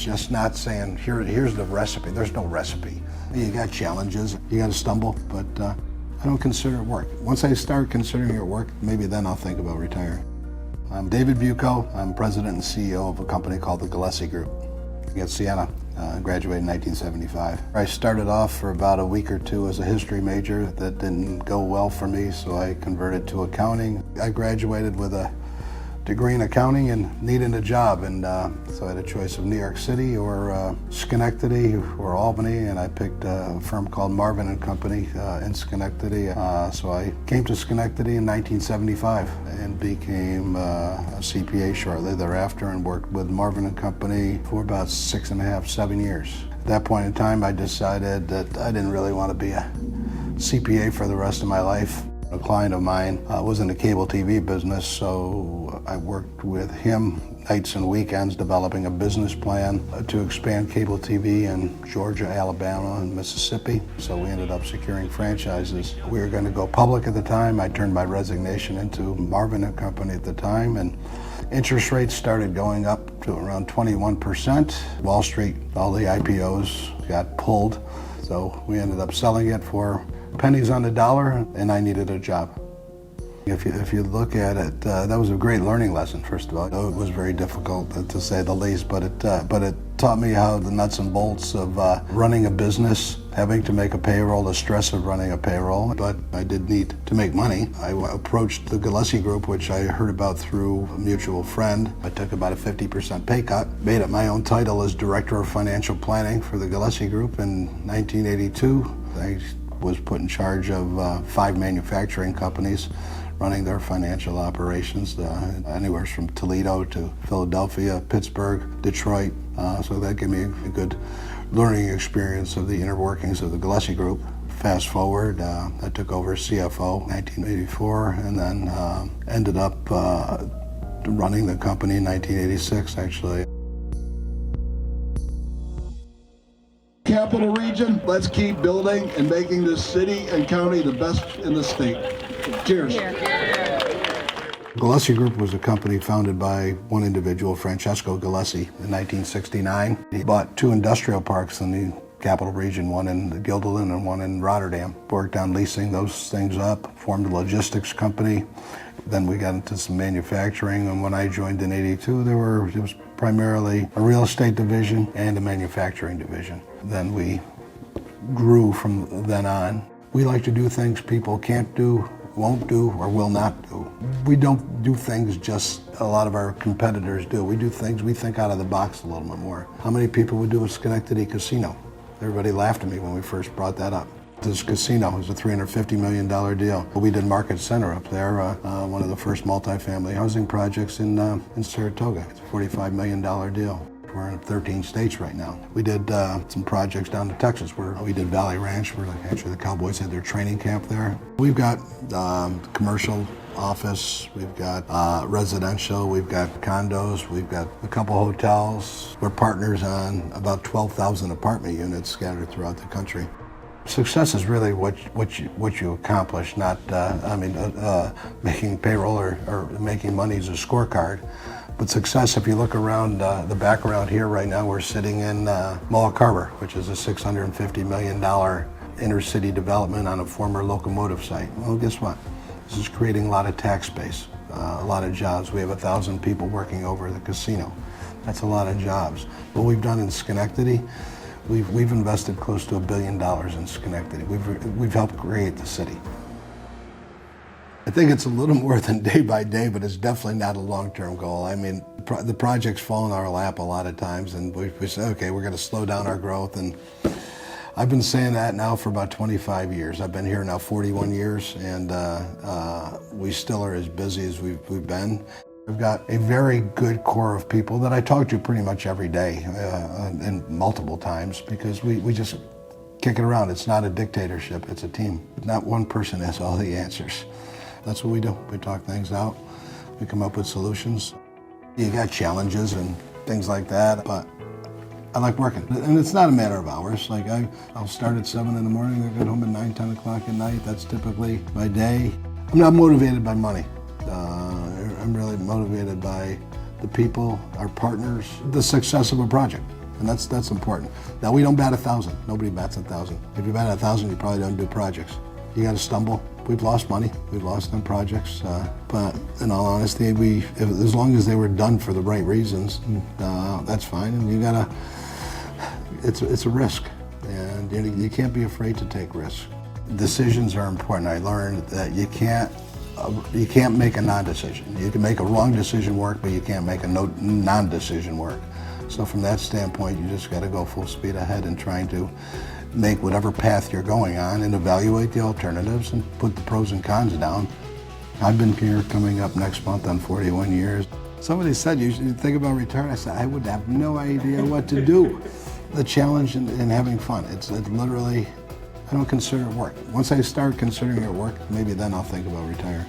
just not saying, here's the recipe. There's no recipe. You got challenges, you got to stumble, but I don't consider it work. Once I start considering it work, maybe then I'll think about retiring. I'm David Buicko. I'm president and CEO of a company called the Gillespie Group at Siena. Graduated in 1975. I started off for about a week or two as a history major. That didn't go well for me, so I converted to accounting. I graduated with a degree in accounting and needed a job, and so I had a choice of New York City or Schenectady or Albany, and I picked a firm called Marvin & Company in Schenectady. So I came to Schenectady in 1975 and became a CPA shortly thereafter and worked with Marvin & Company for about 6.5, 7 years. At that point in time, I decided that I didn't really want to be a CPA for the rest of my life. A client of mine was in the cable TV business, so I worked with him nights and weekends developing a business plan to expand cable TV in Georgia, Alabama, and Mississippi. So we ended up securing franchises. We were going to go public at the time. I turned my resignation into Marvin & Company at the time, and interest rates started going up to around 21%. Wall Street, all the IPOs got pulled, so we ended up selling it for pennies on the dollar, and I needed a job. If you look at it, that was a great learning lesson, first of all. It was very difficult, to say the least, but it taught me how the nuts and bolts of running a business, having to make a payroll, the stress of running a payroll. But I did need to make money. I approached the Gillespie Group, which I heard about through a mutual friend. I took about a 50% pay cut, made up my own title as Director of Financial Planning for the Gillespie Group in 1982. I was put in charge of 5 manufacturing companies running their financial operations, anywhere from Toledo to Philadelphia, Pittsburgh, Detroit. So that gave me a good learning experience of the inner workings of the Gillespie Group. Fast forward, I took over CFO in 1984 and then ended up running the company in 1986, actually. Capital region, let's keep building and making this city and county the best in the state. Cheers. Gillespie Group was a company founded by one individual, Francesco Gillespie, in 1969. He bought 2 industrial parks in the capital region, one in Guilderland and one in Rotterdam. Worked on leasing those things up, formed a logistics company. Then we got into some manufacturing, and when I joined in '82, it was primarily a real estate division and a manufacturing division. Then we grew from then on. We like to do things people can't do, won't do, or will not do. We don't do things just a lot of our competitors do. We do things, we think out of the box a little bit more. How many people would do a Schenectady casino? Everybody laughed at me when we first brought that up. This casino was a $350 million deal. We did Market Center up there, one of the first multifamily housing projects in Saratoga. It's a $45 million deal. We're in 13 states right now. We did some projects down to Texas where we did Valley Ranch, where actually the Cowboys had their training camp there. We've got commercial office, we've got residential, we've got condos, we've got a couple hotels. We're partners on about 12,000 apartment units scattered throughout the country. Success is really what you accomplish, not making payroll or making money is a scorecard. But success, if you look around the background here right now, we're sitting in Mohawk Harbor, which is a $650 million inner city development on a former locomotive site. Well, guess what? This is creating a lot of tax base, a lot of jobs. We have 1,000 people working over the casino. That's a lot of jobs. What we've done in Schenectady, we've invested close to $1 billion in Schenectady. We've helped create the city. I think it's a little more than day by day, but it's definitely not a long-term goal. I mean, the projects fall in our lap a lot of times, and we say, okay, we're going to slow down our growth. And I've been saying that now for about 25 years. I've been here now 41 years, and we still are as busy as we've been. We've got a very good core of people that I talk to pretty much every day and multiple times, because we just kick it around. It's not a dictatorship, it's a team. Not one person has all the answers. That's what we do. We talk things out. We come up with solutions. You got challenges and things like that, but I like working. And it's not a matter of hours. Like I'll start at 7 in the morning, I get home at 9, 10 o'clock at night. That's typically my day. I'm not motivated by money. I'm really motivated by the people, our partners, the success of a project. And that's important. Now, we don't bat 1,000. Nobody bats 1,000. If you bat 1,000, you probably don't do projects. You got to stumble. We've lost money. We've lost on projects. But in all honesty, as long as they were done for the right reasons, that's fine. And you gotta, it's a risk. And you can't be afraid to take risks. Decisions are important. I learned that you can't make a non-decision. You can make a wrong decision work, but you can't make a non-decision work. So from that standpoint, you just got to go full speed ahead in trying to make whatever path you're going on and evaluate the alternatives and put the pros and cons down. I've been here coming up next month on 41 years. Somebody said, you should think about retiring. I said, I would have no idea what to do. The challenge in having fun, it's literally, I don't consider it work. Once I start considering it work, maybe then I'll think about retiring.